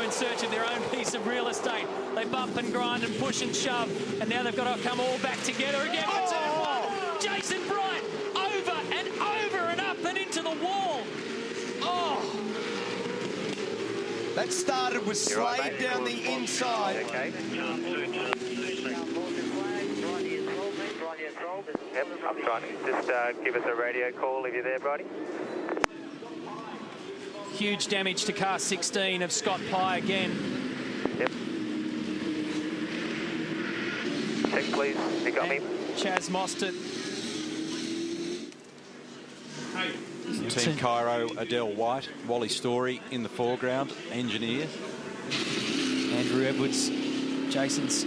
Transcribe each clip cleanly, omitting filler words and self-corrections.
in search of their own piece of real estate. They bump and grind and push and shove, and now they've got to come all back together again. Jason Bright over and up and into the wall. Oh! That started with Slade down the inside. Okay. Yep, I'm trying to just give us a radio call if you're there, Bridie. Huge damage to car 16 of Scott Pye again. Yep. Check, please. You got me? Chaz Mostert. Team Cairo, Adele White, Wally Story in the foreground, engineer. Andrew Edwards, Jason's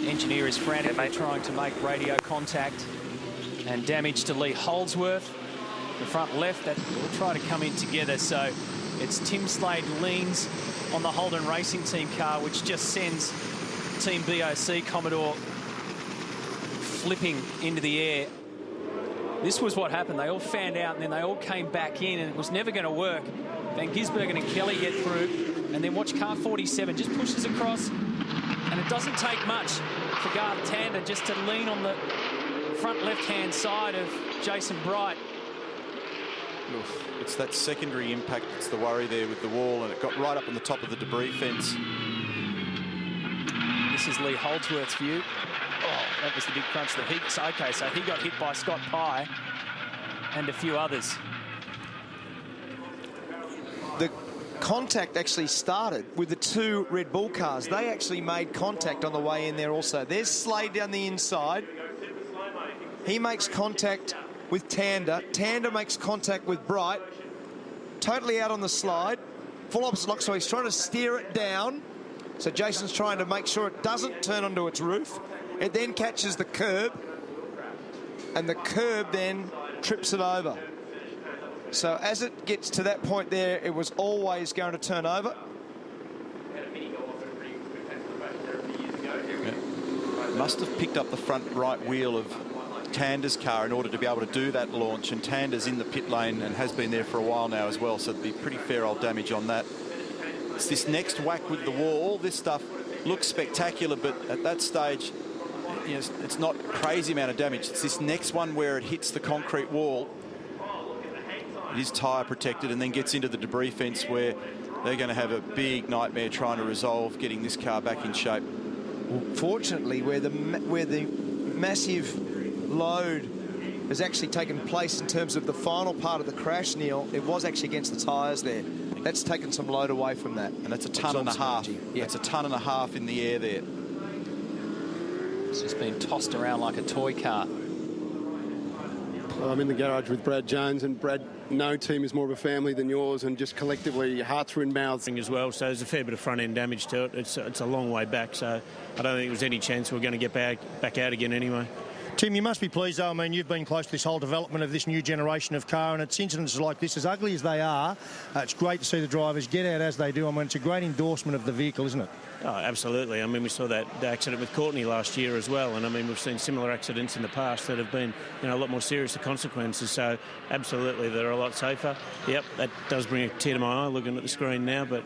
engineer, is frantically trying to make radio contact. And damage to Lee Holdsworth, the front left. That will try to come in together. So it's Tim Slade leans on the Holden Racing Team car, which just sends Team BOC Commodore flipping into the air. This was what happened. They all fanned out and then they all came back in, and it was never going to work. Van Gisbergen and Kelly get through, and then watch car 47 just pushes across, and it doesn't take much for Garth Tander just to lean on the front left-hand side of Jason Bright. Oof, it's that secondary impact that's the worry there with the wall, and it got right up on the top of the debris fence. This is Lee Holdsworth's view. Oh, that was the big crunch that he... Okay, so he got hit by Scott Pye and a few others. The contact actually started with the two Red Bull cars. They actually made contact on the way in there also. There's Slade down the inside. He makes contact with Tander. Tander makes contact with Bright. Totally out on the slide. Full opposite lock, so he's trying to steer it down. So Jason's trying to make sure it doesn't turn onto its roof. It then catches the curb, and the curb then trips it over. So as it gets to that point there, it was always going to turn over. Yeah. Must have picked up the front right wheel of Tander's car in order to be able to do that launch, and Tander's in the pit lane and has been there for a while now as well, so it'd be pretty fair old damage on that. It's this next whack with the wall. This stuff looks spectacular, but at that stage, you know, it's not crazy amount of damage. It's this next one where it hits the concrete wall. It is tyre protected and then gets into the debris fence, where they're going to have a big nightmare trying to resolve getting this car back in shape. Well, fortunately, where the massive load has actually taken place in terms of the final part of the crash, Neil, it was actually against the tyres there. That's taken some load away from that. And that's a tonne and a half. Yeah. That's a tonne and a half in the air there. It's just been tossed around like a toy car. Well, I'm in the garage with Brad Jones, and Brad, no team is more of a family than yours, and just collectively hearts are in mouths as well. So there's a fair bit of front end damage to it. It's a long way back, so I don't think there's any chance we're going to get back out again anyway. Tim, you must be pleased, though. I mean, you've been close to this whole development of this new generation of car, and it's incidents like this, as ugly as they are, it's great to see the drivers get out as they do. I mean, it's a great endorsement of the vehicle, isn't it? Oh, absolutely. I mean, we saw that accident with Courtney last year as well, and I mean, we've seen similar accidents in the past that have been, you know, a lot more serious the consequences. So, absolutely, they're a lot safer. Yep, that does bring a tear to my eye looking at the screen now, but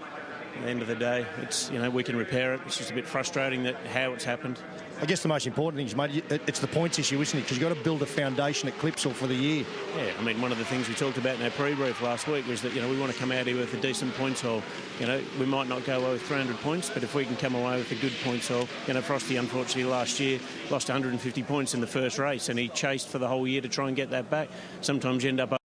at the end of the day, it's, you know, we can repair it. It's just a bit frustrating that how it's happened. I guess the most important thing is, mate, it's the points issue, isn't it? Because you've got to build a foundation at Clipsal for the year. Yeah, I mean, one of the things we talked about in our pre-brief last week was that, you know, we want to come out here with a decent points haul. You know, we might not go away with 300 points, but if we can come away with a good points haul, you know, Frosty, unfortunately, last year lost 150 points in the first race, and he chased for the whole year to try and get that back. Sometimes you end up